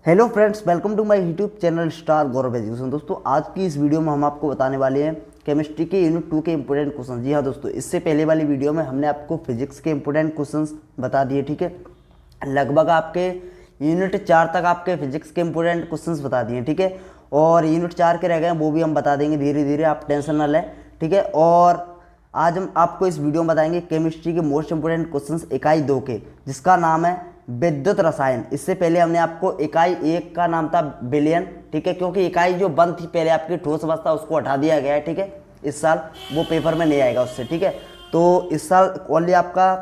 Hello friends, welcome to my YouTube channel star Gaurav education. दोस्तों, आज की इस वीडियो में हम आपको बताने वाले हैं केमिस्ट्री के यूनिट 2 के इंपोर्टेंट क्वेश्चन। जी हाँ दोस्तों, इससे पहले वाली वीडियो में हमने आपको फिजिक्स के इंपोर्टेंट क्वेश्चन बता दिए। ठीक है, लगभग आपके यूनिट 4 तक आपके फिजिक्स के इंपोर्टेंट क्वेश्चन बता दिए। ठीक है, और यूनिट 4 के रह गए वो भी हम बता देंगे धीरे धीरे, आप टेंशन ना लें। ठीक है, और आज हम आपको इस वीडियो में बताएंगे केमिस्ट्री के मोस्ट इंपोर्टेंट क्वेश्चंस इकाई 2 के, जिसका नाम है विद्युत रसायन। इससे पहले हमने आपको इकाई 1 का नाम था विलयन। ठीक है, क्योंकि इकाई जो बंद थी पहले आपकी ठोस अवस्था, उसको हटा दिया गया है। ठीक है, इस साल वो पेपर में नहीं आएगा उससे। ठीक है, तो इस साल ओनली आपका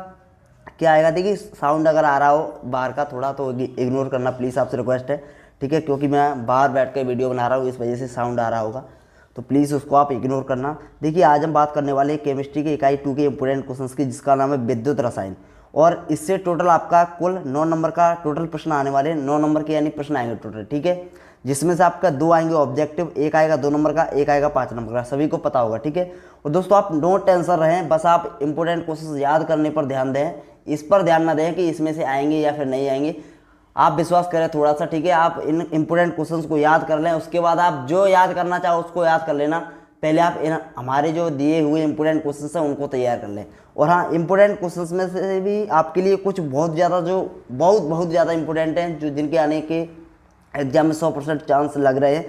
क्या आएगा, देखिए साउंड अगर आ रहा हो बाहर का थोड़ा तो इग्नोर करना प्लीज़, आपसे रिक्वेस्ट है। ठीक है, क्योंकि मैं बाहर बैठ कर वीडियो बना रहा हूँ, इस वजह से साउंड आ रहा होगा, तो प्लीज़ उसको आप इग्नोर करना। देखिए, आज हम बात करने वाले हैं केमिस्ट्री के इकाई 2 के इंपोर्टेंट क्वेश्चंस की, जिसका नाम है विद्युत रसायन। और इससे टोटल आपका कुल 9 नंबर का टोटल प्रश्न आने वाले हैं। 9 नंबर के यानी प्रश्न आएंगे टोटल। ठीक है, जिसमें से आपका 2 आएंगे ऑब्जेक्टिव, एक आएगा 2 नंबर का, एक आएगा 5 नंबर का, सभी को पता होगा। ठीक है, और दोस्तों आप नो टेंशन रहें, बस आप इंपोर्टेंट क्वेश्चन याद करने पर ध्यान दें, इस पर ध्यान ना दें कि इसमें से आएंगे या फिर नहीं आएंगे। आप विश्वास करें थोड़ा सा। ठीक है, आप इन इंपोर्टेंट क्वेश्चंस को याद कर लें, उसके बाद आप जो याद करना चाहो उसको याद कर लेना। पहले आप हमारे जो दिए हुए इंपोर्टेंट क्वेश्चंस हैं उनको तैयार कर लें। और हाँ, इंपोर्टेंट क्वेश्चंस में से भी आपके लिए कुछ बहुत ज़्यादा जो बहुत ज़्यादा इंपोर्टेंट हैं, जो जिनके आने के एग्जाम में 100% चांस लग रहे हैं,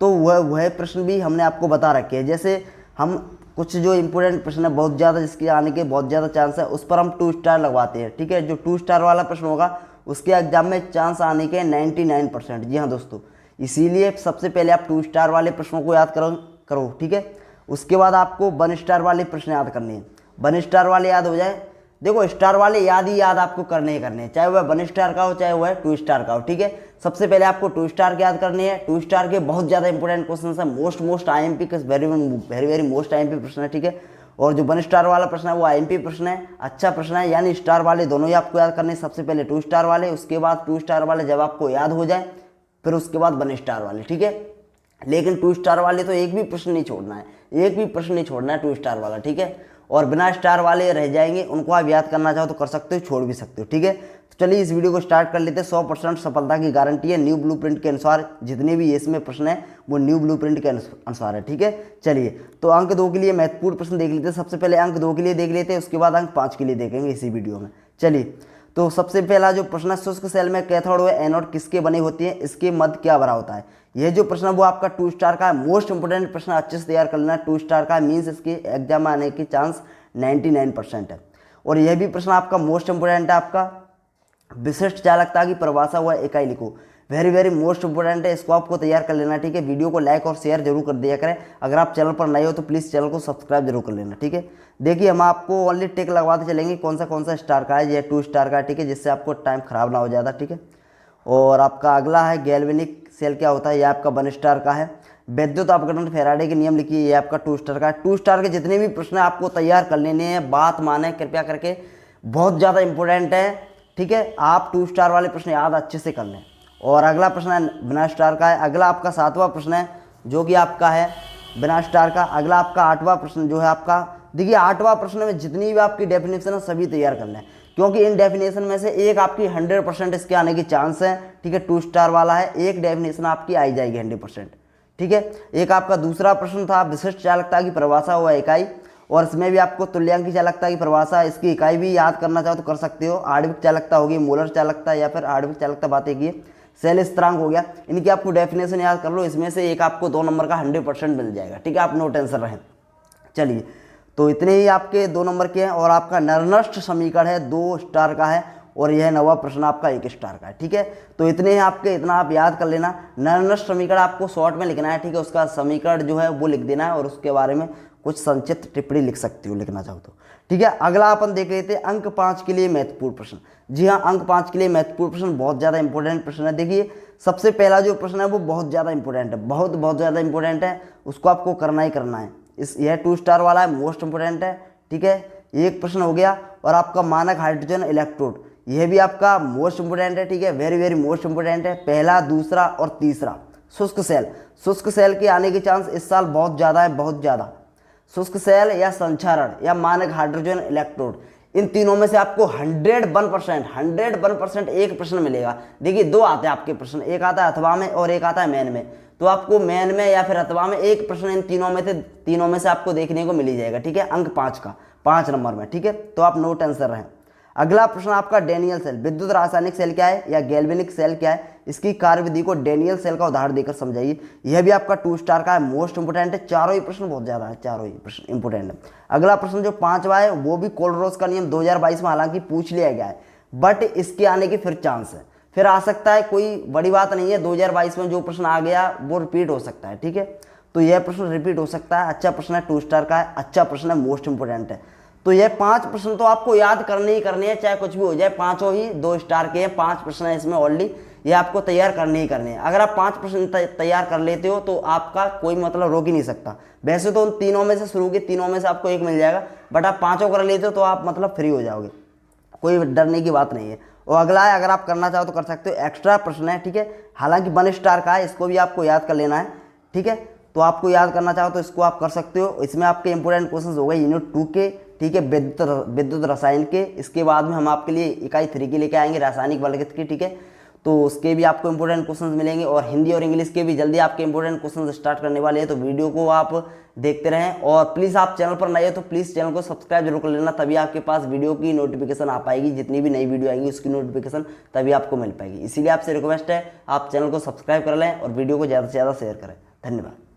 तो वह प्रश्न भी हमने आपको बता रखे हैं। जैसे हम कुछ जो इंपोर्टेंट प्रश्न है बहुत ज़्यादा, जिसके आने के बहुत ज़्यादा चांस है, उस पर हम 2 स्टार लगवाते हैं। ठीक है, जो 2 स्टार वाला प्रश्न होगा उसके एग्जाम में चांस आने के 99%। जी हाँ दोस्तों, इसीलिए सबसे पहले आप 2 स्टार वाले प्रश्नों को याद करो। ठीक है, उसके बाद आपको 1 स्टार वाले प्रश्न याद करने हैं। 1 स्टार वाले याद हो जाए, देखो स्टार वाले याद ही याद आपको करने ही करने हैं, चाहे वह 1 स्टार का हो चाहे वह 2 स्टार का हो। ठीक है, सबसे पहले आपको 2 स्टार के याद करनी है। 2 स्टार के बहुत ज़्यादा इंपोर्टेंट क्वेश्चन है, मोस्ट आईएमपी के वेरी मोस्ट आईएमपी प्रश्न है। ठीक है, और जो 1 स्टार वाला प्रश्न है वो आईएमपी प्रश्न है, अच्छा प्रश्न है, यानी स्टार वाले दोनों ही आपको याद करने हैं। सबसे पहले 2 स्टार वाले, उसके बाद 2 स्टार वाले जब आपको याद हो जाए फिर उसके बाद 1 स्टार वाले। ठीक है, लेकिन 2 स्टार वाले तो एक भी प्रश्न नहीं छोड़ना है, एक भी प्रश्न नहीं छोड़ना है 2 स्टार वाला। ठीक है, और बिना स्टार वाले रह जाएंगे, उनको आप याद करना चाहो तो कर सकते हो, छोड़ भी सकते हो। ठीक है, तो चलिए इस वीडियो को स्टार्ट कर लेते हैं। 100% सफलता की गारंटी है, न्यू ब्लूप्रिंट के अनुसार जितने भी इसमें प्रश्न है वो न्यू ब्लूप्रिंट के अनुसार है। ठीक है, चलिए तो अंक 2 के लिए महत्वपूर्ण प्रश्न देख लेते हैं। सबसे पहले अंक 2 के लिए देख लेते हैं, उसके बाद अंक 5 के लिए देखेंगे इसी वीडियो में। चलिए, तो सबसे पहला जो प्रश्न है, शुष्क सेल में कैथोड व एनोड किसके बने होती है, इसके मध्य क्या भरा होता है। यह जो प्रश्न है वो आपका 2 स्टार का है, मोस्ट इंपोर्टेंट प्रश्न, अच्छे से तैयार कर लेना। 2 स्टार का मीन्स इसके एग्जाम में आने की चांस 99% है। और यह भी प्रश्न आपका मोस्ट इंपोर्टेंट है, आपका विशिष्ट चालकता की परिभाषा हुआ इकाई लिखो। वेरी मोस्ट इंपोर्टेंट है, इसको आपको तैयार कर लेना। ठीक है, वीडियो को लाइक और शेयर जरूर कर दिया करें। अगर आप चैनल पर नए हो तो प्लीज़ चैनल को सब्सक्राइब जरूर कर लेना। ठीक है, देखिए हम आपको ओनली टिक लगवाते चलेंगे कौन सा स्टार का है, या 2 स्टार का है। ठीक है, जिससे आपको टाइम खराब ना हो ज़्यादा। ठीक है, और आपका अगला है गैल्वेनिक सेल क्या होता है, यह आपका 1 स्टार का है। विद्युत अपघटन फैराडे के नियम लिखिए, ये आपका 2 स्टार का है। 2 स्टार के जितने भी प्रश्न आपको तैयार कर लेने हैं, बात माने कृपया करके, बहुत ज़्यादा इंपॉर्टेंट है। ठीक है, आप 2 स्टार वाले प्रश्न याद अच्छे से कर लें। और अगला प्रश्न है बिना स्टार का है। अगला आपका 7वां प्रश्न है जो कि आपका है बिना स्टार का। अगला आपका 8वां प्रश्न जो है आपका, देखिए 8वां प्रश्न में जितनी भी आपकी डेफिनेशन है सभी तैयार कर लें, क्योंकि इन डेफिनेशन में से एक आपकी 100% इसके आने की चांस है। ठीक है, 2 स्टार वाला है, एक डेफिनेशन आपकी आई जाएगी 100%। ठीक है, एक आपका दूसरा प्रश्न था विशिष्ट चालकता की परिभाषा हुआ इकाई, और इसमें भी आपको तुल्यांक की चालकता की परिभाषा, इसकी इकाई भी याद करना चाहो तो कर सकते हो। आणविक चालकता होगी, मोलर चालकता या फिर आणविक चालकता बातें की, सेल स्थिरांक हो गया, इनकी आपको डेफिनेशन याद कर लो। इसमें से एक आपको 2 नंबर का 100% मिल जाएगा। ठीक है, आप नो टेंशन रहें। चलिए, तो इतने ही आपके 2 नंबर के हैं। और आपका नरनष्ट समीकरण है, 2 स्टार का है, और यह 9वां प्रश्न आपका 1 स्टार का है। ठीक है, तो इतने ही आपके, इतना आप याद कर लेना। नरनष्ट समीकरण आपको शॉर्ट में लिखना है। ठीक है, उसका समीकरण जो है वो लिख देना है, और उसके बारे में कुछ संक्षिप्त टिप्पणी लिख सकती हो, लिखना चाहो तो। ठीक है, अगला अपन देख लेते हैं अंक 5 के लिए महत्वपूर्ण प्रश्न। जी हाँ, अंक 5 के लिए महत्वपूर्ण प्रश्न बहुत ज़्यादा इंपॉर्टेंट प्रश्न है। देखिए, सबसे पहला जो प्रश्न है वो बहुत ज़्यादा इंपॉर्टेंट है, बहुत ज़्यादा इंपॉर्टेंट है, उसको आपको करना ही करना है। यह 2 स्टार वाला है, मोस्ट इंपॉर्टेंट है। ठीक है, एक प्रश्न हो गया। और आपका मानक हाइड्रोजन इलेक्ट्रोड, यह भी आपका मोस्ट इंपॉर्टेंट है। ठीक है, वेरी मोस्ट इंपॉर्टेंट है। पहला, दूसरा और तीसरा। शुष्क सेल के आने के चांस इस साल बहुत ज़्यादा है, बहुत ज़्यादा। शुष्क सेल या संचारण या मानक हाइड्रोजन इलेक्ट्रोड, इन तीनों में से आपको 101% एक प्रश्न मिलेगा। देखिए दो आते हैं आपके प्रश्न, एक आता है अथवा में और एक आता है मेन में। तो आपको मेन में या फिर अथवा में एक प्रश्न इन तीनों में से आपको देखने को मिल ही जाएगा, ठीक है, अंक 5 का, 5 नंबर में, ठीक है। तो आप नो टेंशन रहें। अगला प्रश्न आपका डेनियल सेल, विद्युत रासायनिक सेल क्या है या गैल्वेनिक सेल क्या है, इसकी कार्यविधि को डेनियल सेल का उदाहरण देकर समझाइए। यह भी आपका 2 स्टार का है, मोस्ट इंपोर्टेंट है, चारों ही प्रश्न बहुत ज्यादा है, चारों ही प्रश्न इंपोर्टेंट है। अगला प्रश्न जो 5वां है वो भी कोलरोस का नियम 2022 में हालांकि पूछ लिया गया है, बट इसके आने की फिर चांस है, फिर आ सकता है, कोई बड़ी बात नहीं है। 2022 में जो प्रश्न आ गया वो रिपीट हो सकता है, ठीक है। तो यह प्रश्न रिपीट हो सकता है, अच्छा प्रश्न है, 2 स्टार का है, अच्छा प्रश्न है, मोस्ट इंपोर्टेंट है। तो ये 5 प्रश्न तो आपको याद करने ही करने हैं, चाहे कुछ भी हो जाए, पांचों ही 2 स्टार के हैं, 5 प्रश्न है इसमें ऑलरेडी, ये आपको तैयार करने ही करने हैं। अगर आप 5 प्रश्न तैयार कर लेते हो तो आपका कोई मतलब रोक ही नहीं सकता। वैसे तो उन तीनों में से शुरू के तीनों में से आपको एक मिल जाएगा, बट आप 5 कर लेते हो तो आप मतलब फ्री हो जाओगे, कोई डरने की बात नहीं है। और अगला है, अगर आप करना चाहो तो कर सकते हो, एक्स्ट्रा प्रश्न है, ठीक है, हालांकि 1 स्टार का है, इसको भी आपको याद कर लेना है, ठीक है। तो आपको याद करना चाहो तो इसको आप कर सकते हो। इसमें आपके इंपोर्टेंट क्वेश्चन हो गए यूनिट 2 के, ठीक है, विद्युत रसायन के। इसके बाद में हम आपके लिए इकाई 3 की लेके आएंगे, रासायनिक वर्गीकृत की, ठीक है। तो उसके भी आपको इंपोर्टेंट क्वेश्चंस मिलेंगे, और हिंदी और इंग्लिश के भी जल्दी आपके इंपोर्टेंट क्वेश्चंस स्टार्ट करने वाले हैं। तो वीडियो को आप देखते रहें, और प्लीज़ आप चैनल पर नए हो तो प्लीज़ चैनल को सब्सक्राइब जरूर कर लेना, तभी आपके पास वीडियो की नोटिफिकेशन आ पाएगी, जितनी भी नई वीडियो आएगी उसकी नोटिफिकेशन तभी आपको मिल पाएगी। इसीलिए आपसे रिक्वेस्ट है आप चैनल को सब्सक्राइब कर लें और वीडियो को ज़्यादा से ज़्यादा शेयर करें। धन्यवाद।